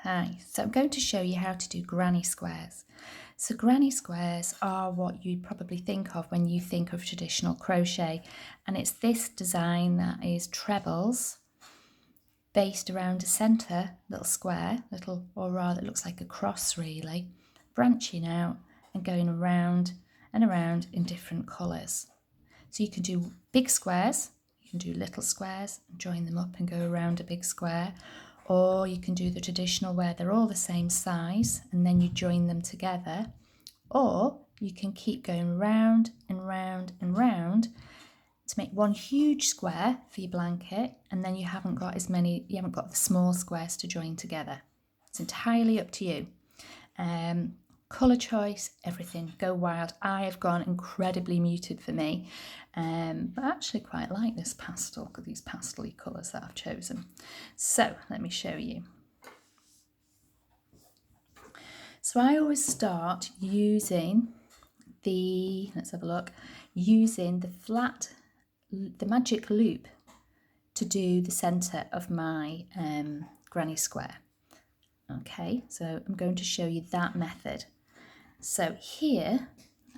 Hi, so I'm going to show you how to do granny squares. So granny squares are what you probably think of when you think of traditional crochet, and it's this design that is trebles based around a centre little square, or rather it looks like a cross really, branching out and going around and around in different colours. So you can do big squares, you can do little squares and join them up and go around a big square, or you can do the traditional where they're all the same size and then you join them together, or you can keep going round and round and round to make one huge square for your blanket, and then you haven't got the small squares to join together. It's entirely up to you. Colour choice, everything, go wild. I have gone incredibly muted for me, but I actually quite like this pastel, because these pastel-y colours that I've chosen. So let me show you. So I always start using the magic loop to do the centre of my granny square. Okay, so I'm going to show you that method. So here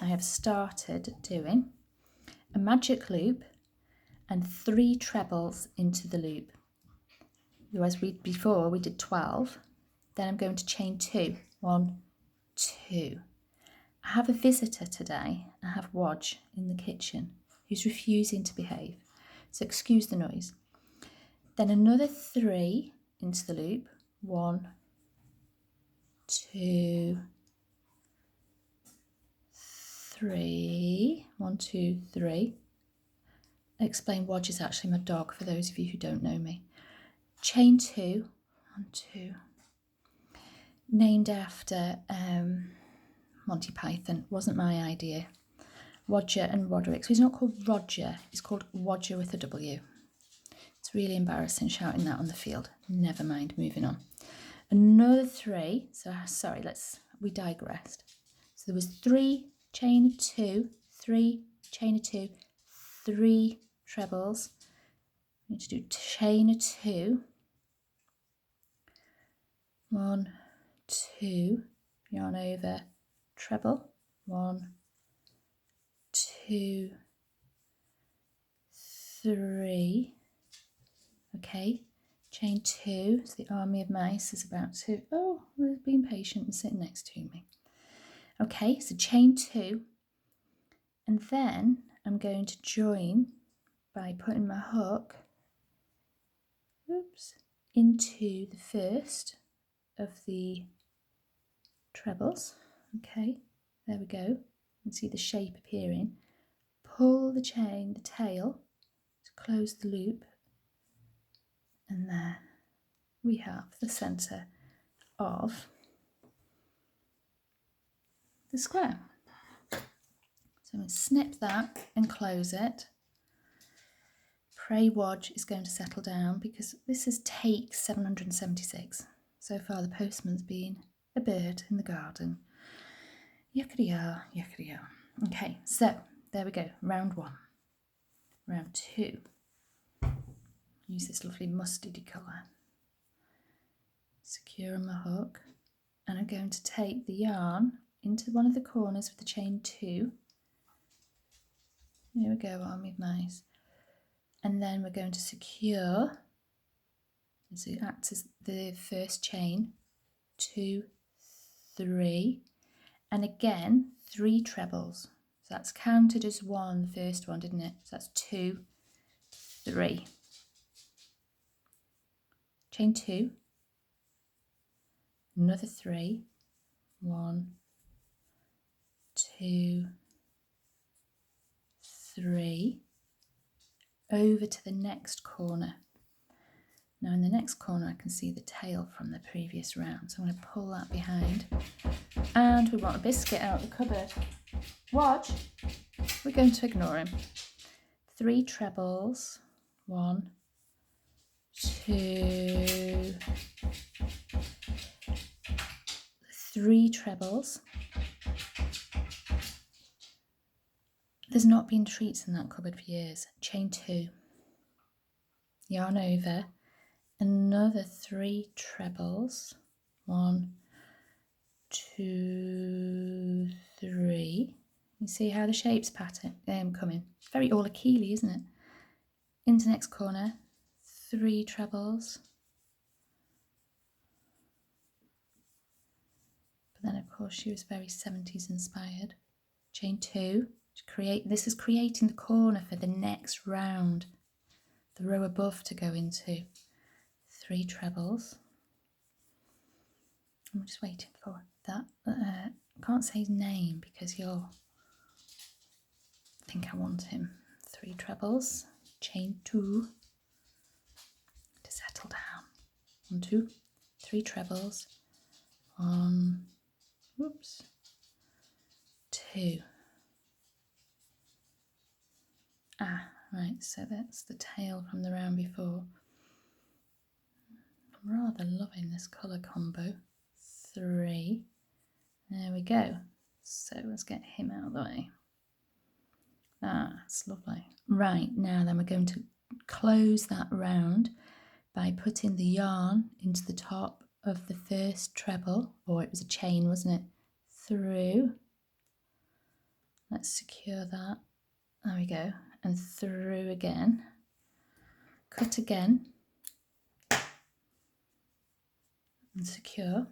I have started doing a magic loop and 3 trebles into the loop. Whereas before we did 12, then I'm going to chain 2, 1, 2. I have a visitor today. I have Wodge in the kitchen who's refusing to behave, so excuse the noise. Then another 3 into the loop, 1, 2, 3, 1, 2, 3. I explain Wodge is actually my dog for those of you who don't know me. Chain 2, 1, 2, named after Monty Python, wasn't my idea. Roger and Roderick. So he's not called Roger, he's called Wodger with a W. It's really embarrassing shouting that on the field. Never mind, moving on. Another 3, so sorry, we digressed. So there was 3, chain 2, 3, chain 2, 3 trebles. We need to do chain 2, 1, 2, yarn over, treble, 1, 2, 3. Okay, chain 2. So the army of mice is about to, they're being patient and sitting next to me. Okay, so chain 2, and then I'm going to join by putting my hook into the first of the trebles. Okay, there we go. You can see the shape appearing. Pull the tail to close the loop, and there we have the centre of the square. So I'm going to snip that and close it. Pray Wodge is going to settle down, because this is take 776. So far the postman's been a bird in the garden. Yuckity-yah, yuckity-yah. Okay, so there we go, round 1. Round 2. Use this lovely mustardy colour. Secure on my hook, and I'm going to take the yarn into one of the corners with the chain 2. Here we go, army of mice. And then we're going to secure, so it acts as the first chain, 2, 3, and again 3 trebles. So that's counted as 1, the first one, didn't it? So that's 2, 3. Chain 2, another 3, 1, 2, 3, over to the next corner. Now in the next corner I can see the tail from the previous round, so I'm going to pull that behind, and we want a biscuit out of the cupboard. Watch, we're going to ignore him. 3 trebles, 1, 2, 3 trebles. There's not been treats in that cupboard for years. Chain 2, yarn over, another 3 trebles, 1, 2, 3. You see how the shape's pattern coming? Very All Achille, isn't it? Into next corner, 3 trebles. But then of course she was very 70s inspired. Chain 2 to create, this is creating the corner for the next round, the row above to go into. 3 trebles. I'm just waiting for that. I can't say his name because you'll think I want him. 3 trebles, chain 2 to settle down. 1, 2, 3 trebles. 1, whoops, 2. Right, so that's the tail from the round before. I'm rather loving this colour combo. 3. There we go. So let's get him out of the way. That's lovely. Right, now then we're going to close that round by putting the yarn into the top of the first treble, or it was a chain, wasn't it? Through. Let's secure that. There we go. And through again. Cut again. And secure.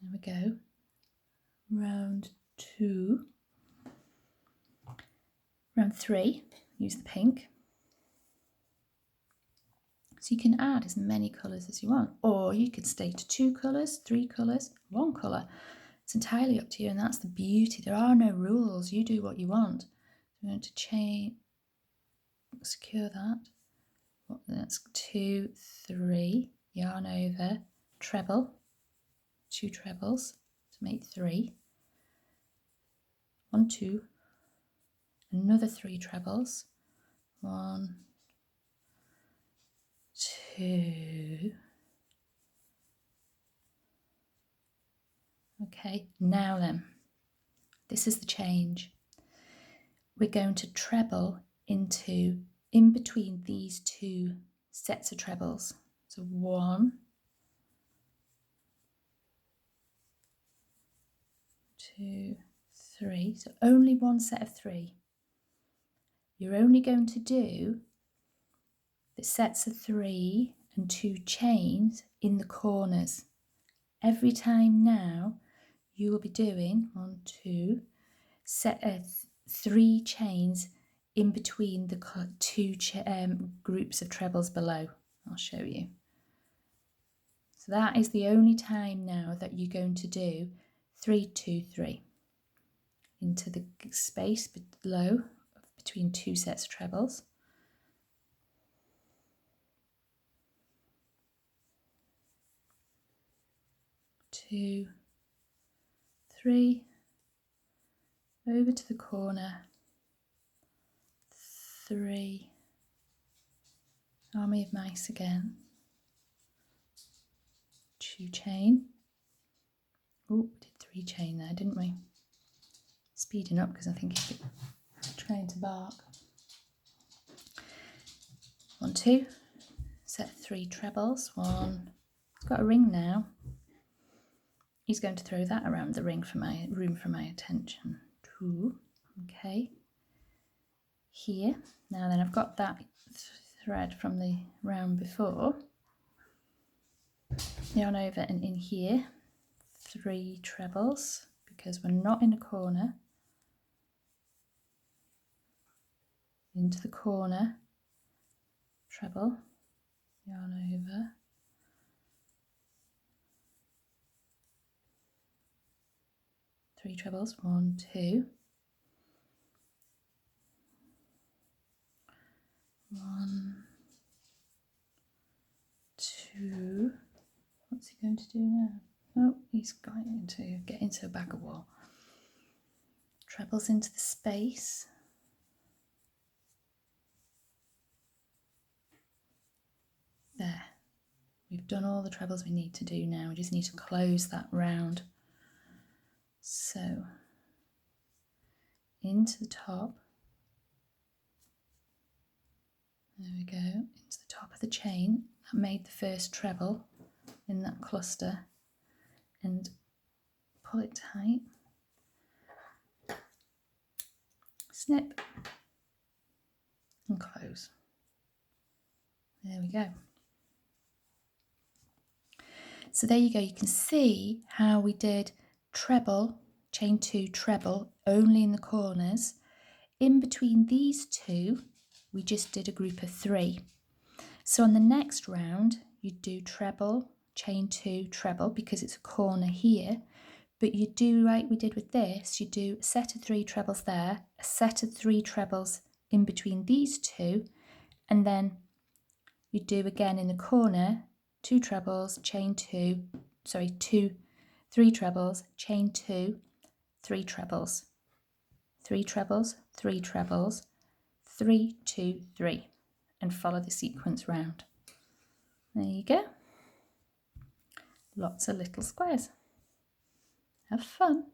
There we go. Round 2. Round 3, use the pink. So you can add as many colours as you want, or you could stay to 2 colours, 3 colours, 1 colour. It's entirely up to you, and that's the beauty. There are no rules. You do what you want. So we're going to chain, secure that. That's 2, 3, yarn over, treble, 2 trebles to make 3. 1, 2, another 3 trebles. 1, 2. Okay, now then, this is the change. We're going to treble into in between these 2 sets of trebles. So 1, 2, 3. So only 1 set of 3. You're only going to do the sets of 3 and 2 chains in the corners. Every time now you will be doing 1, 2, set 3 chains in between the 2 groups of trebles below. I'll show you. So that is the only time now that you're going to do 3, 2, 3 into the space below between 2 sets of trebles. 2, 3, over to the corner, 3, army of mice again, 2 chain. Oh, we did 3 chain there, didn't we? Speeding up because I think he's trying to bark. 1, 2, set 3 trebles. 1, he's got a ring now. He's going to throw that around the room for my attention. 2, okay. Here, now then I've got that thread from the round before. Yarn over and in here, 3 trebles because we're not in a corner. Into the corner, treble, yarn over. 3 trebles, 1, 2. 1, 2. What's he going to do now? Oh, he's going to get into a bag of wool. Trebles into the space. There. We've done all the trebles we need to do now. We just need to close that round. So, into the top. There we go. Into the top of the chain. That made the first treble. in that cluster and pull it tight. Snip and close. There we go. So there you go. You can see how we did treble, chain 2, treble only in the corners. In between these two, we just did a group of 3. So on the next round, you do treble, chain 2, treble, because it's a corner here. But you do like we did with this, you do a set of 3 trebles there, a set of 3 trebles in between these two, and then you do again in the corner 2 trebles, chain 2, 3 trebles, chain 2, 3 trebles, 3 trebles, 3 trebles, 3, 2, 3, and follow the sequence round. There you go. Lots of little squares. Have fun.